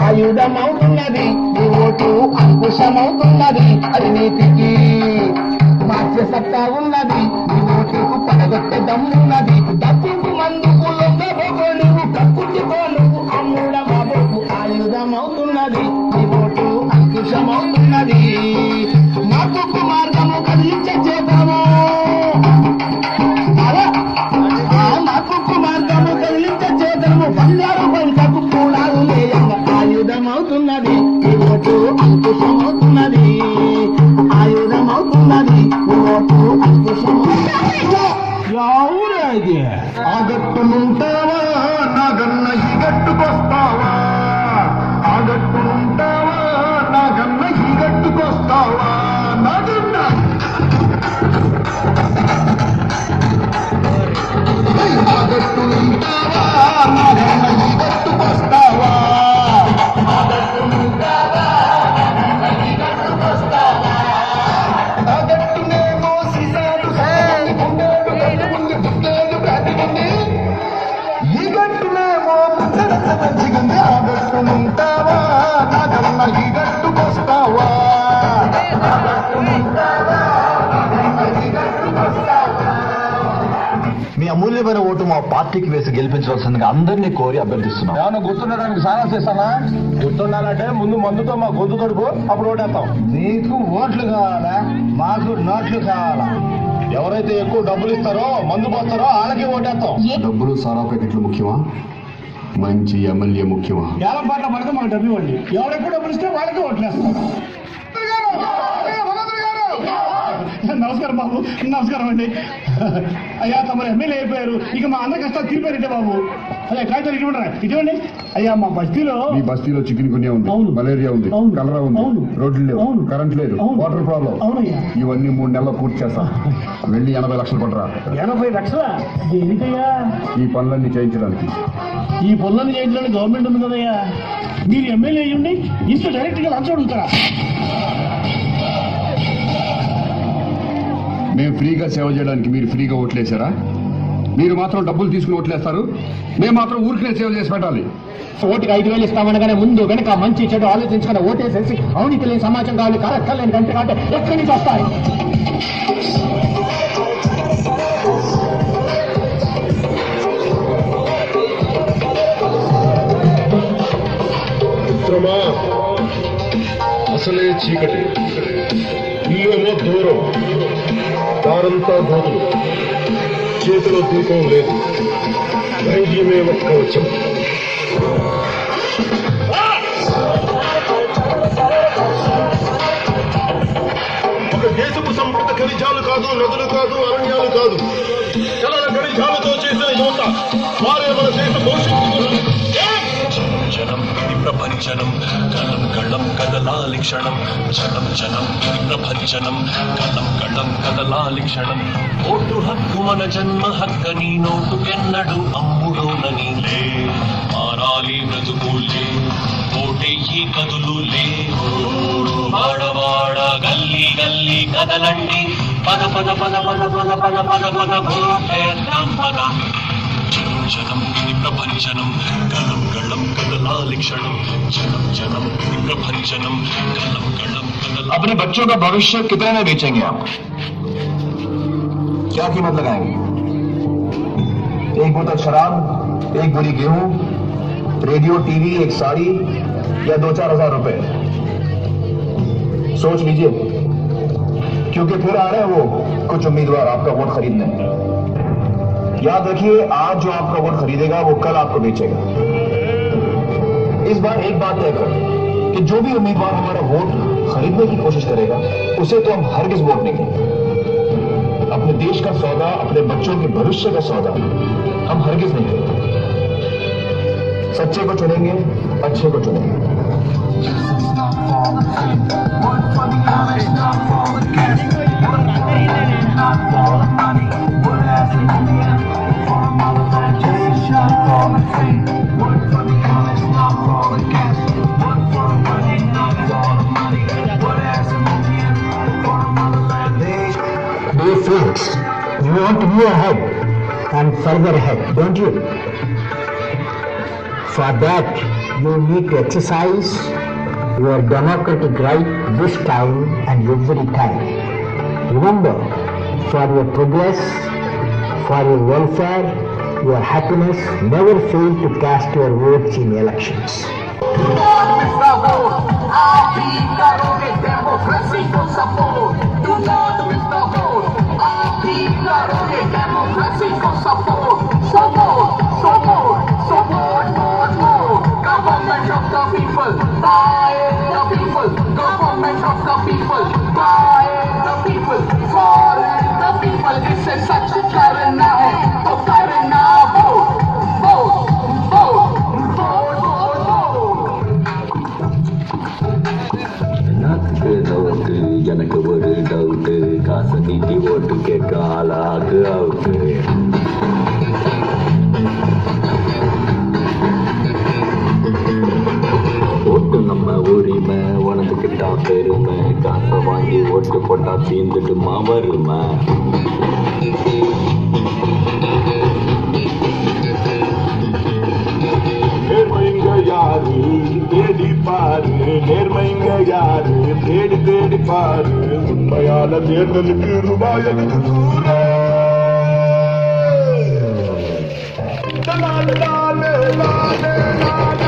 ఆయుధమవుతున్నది నీ ఓటు అంకుశమవుతున్నది అవినీతికి మార్చే సత్తా ఉన్నది నీ ఓటుకు పడగొట్టే దమ్మున్నది డబ్బుకు మందుకు లొంగబోకు నువ్వు కక్కుటికో నువ్వు అమ్ముడ బాబుకు ఆయుధమవుతున్నది నీ ఓటు అంకుశమవుతున్నది మార్పుకు మార్గము కదిలించే చేద్దాము మార్పుకు మార్గము కదిలించే చేద్దాము బంగారు బంకకు కూడాలు లేయంగా ఆయుధమవుతున్నది ఈ ఓటు అంకుశమవుతున్నది ఆయుధమవుతున్నది ఈ ఓటు అంకుశమవుతున్నది. ఎవరది ఆ గట్టునుంటావా నా గన్న ఈ గట్టుకొస్తావా ఆ గట్టునుంటావా నా గన్న ఈ గట్టుకొస్తావా నా గన్న ఆ గట్టునుంటావా నా గన్న ఈ గట్టుకొస్తావా ఆ గట్టునుంటావా నా గన్న ఈ గట్టుకొస్తావా ఆ గట్టునేమో సిసాలు గుండెలు కట్టుకుంది గుండెలు కట్టుకుంది ఈ గట్టునేమో మంచిగుంది ఆ గట్టునుంటావా నా గన్న ఈ గట్టుకొస్తావా ఆ గట్టునుంటావా నా గన్న ఈ గట్టుకొస్తావా. మీ అమూల్యమైన ఓటు మా పార్టీకి వేసి గెలిపించవలసిందిగా అందరినీ కోరి అభ్యర్థిస్తున్నాం. ఏమన్నా గుర్తుండడానికి సాధన చేస్తానా? గుర్తుండాలంటే ముందు మందుతో మా గొంతు తడుపు, అప్పుడు ఓటేస్తాం. నీకు ఓట్లు కావాలా మాకు నోట్లు కావాలా? ఎవరైతే ఎక్కువ డబ్బులు ఇస్తారో మందు పోస్తారో వాళ్ళకి ఓటేస్తాం. డబ్బులు సారా ప్యాకెట్లు ముఖ్యమా, మంచి ఎమ్మెల్యే ముఖ్యమా? ఏలం పాటలు పడితే మాకు డబ్బు ఇవ్వండి. ఎవరెక్కువ డబ్బులు ఇస్తే వాళ్ళకి ఓట్లేస్తాం. నమస్కారం బాబు, నమస్కారం అండి. అయ్యా తమరు ఎమ్మెల్యే అయిపోయారు, ఇక మా అందరి కష్టాలు తీరిపోయారంటే బాబు. అదే కాగితాలు ఇటువంటి అయ్యా మా బస్తీలో మీ బస్తీలో చికెన్ గున్యా ఉంది, మలేరియా ఉంది, కలరా ఉంది, రోడ్లు లేవు, కరెంట్ లేదు, వాటర్ ప్రాబ్లం. అవునయ్యా, ఇవన్నీ 3 నెలల్లో పూర్తి చేస్తా. వెళ్ళి 80 లక్షలు పడరా. 80 లక్షలా? దేనికయ్యా? ఈ పనులన్నీ చేయించడానికి. ఈ పనులను చేయించడానికి గవర్నమెంట్ ఉంది కదయ్యా. మీరు ఎమ్మెల్యే అయ్యండి, ఇంత డైరెక్ట్ గా లంచం అడుగుతారా? మేము ఫ్రీగా సేవ చేయడానికి మీరు ఫ్రీగా ఓట్లేసారా? మీరు మాత్రం డబ్బులు తీసుకుని ఓట్లేస్తారు, మేము మాత్రం ఊరికే సేవ చేసి పెట్టాలి. ఓటుకి 5,000 ఇస్తామనగానే ముందు వెనక మంచి చెడు ఆలోచించుకుని ఓటేసేసి అవినీతి లేని సమాజం కావాలి, కరెక్టలేని గంట కాటే ఎక్కడి నుంచి వస్తాయి? మిత్రమా, అసలే చీకటి, ఇల్లేమో దూరం, దారంతా గోతులు, చేతిలో దీపం లేదు, ధైర్యమే ఒక్క వచ్చం. ఒక దేశపు సంపద ఖనిజాలు కాదు, నదులు కాదు, అరణ్యాలు కాదు, కలల ఖనిజాలతో చేసిన యువత, వారే మన దేశ భవిష్యత్తు. జనం ఇది ప్రపంచనం, కలం కళం కదలాలి క్షణం, జనం జనం ఇది ప్రపంచనం, కలం కళం కదలాలి క్షణం. ఓటు హక్కు మన జన్మ హక్కని, నోటుకెన్నడు అమ్ముడోనని లే, మారాలి బ్రతుకులే, ఓటెయ్యి కదులులే. వాడవాడ గల్లీ గల్లీ కదలండి, పద పద పద పద పద పద పద పద ఓటేద్దాం పద. జనం ఇది ప్రపంచనం, కలం కళం కదలాలి క్షణం, జనం జనం ఇది ప్రపంచనం, కలం కళం కదలాలి. अपने बच्चों का भविष्य कितने में बेचेंगे आप? क्या कीमत लगाएंगे? एक बोतल शराब, एक बोरी गेहूं, रेडियो टीवी, एक साड़ी या 2-4 हजार रुपए? सोच लीजिए, क्योंकि फिर आ रहे हैं वो कुछ उम्मीदवार आपका वोट खरीदने। याद रखिए, आज जो आपका वोट खरीदेगा वो कल आपको बेचेगा। इस बार एक बात तय कर कि जो भी उम्मीदवार हमारा वोट खरीदने की कोशिश करेगा उसे तो हम हरगिज वोट नहीं देंगे। अपने देश का सौदा, अपने बच्चों के भविष्य का सौदा हम हरगिज नहीं करेंगे। सच्चे को चुनेंगे, अच्छे को चुनेंगे। Dear friends, you want to move ahead and further ahead, don't you? For that, You need to exercise your democratic right this time and every time. Remember, for your progress, for your welfare, your happiness, never fail to cast your votes in elections. Government of the people, by the people. Government of the people, by the people, for the people. इससे सच करना है तो करना vote vote vote vote vote vote எனக்கு ஒரு doubt காசை நீட்டி ஓட்டு கேட்க ஆளாக்கு அவுட்டு ஓட்டு நம்ம உரிமை உனக்குக்கிட்டா பெருமை காசை வாங்கி ஓட்டு போட்டா தீர்ந்துட்டுமா வருமை நேர்மைங்க யாரு தேடி பாரு நேர்மைங்க யாரு தேடி தேடி பாரு உண்மையான தேர்தலுக்கு ரூபாய் எனக்கு நாடு நாடு நாடு நாடு